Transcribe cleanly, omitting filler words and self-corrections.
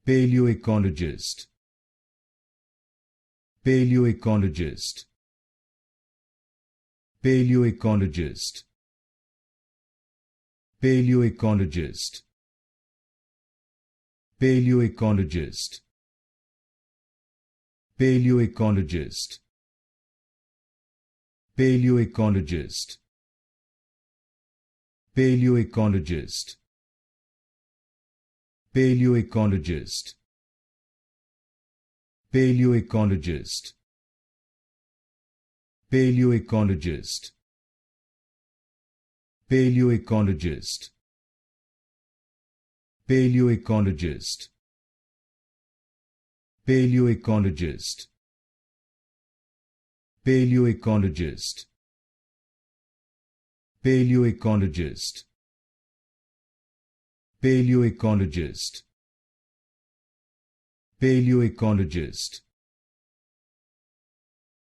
Paleoecologist. Paleoecologist. Paleoecologist. Paleoecologist. Paleoecologist. Paleoecologist. Paleoecologist. Paleoecologist. Paleoecologist. Paleoecologist. Paleoecologist. Paleoecologist. Paleoecologist. Paleoecologist. Paleoecologist. Paleoecologist. Paleoecologist. Paleoecologist.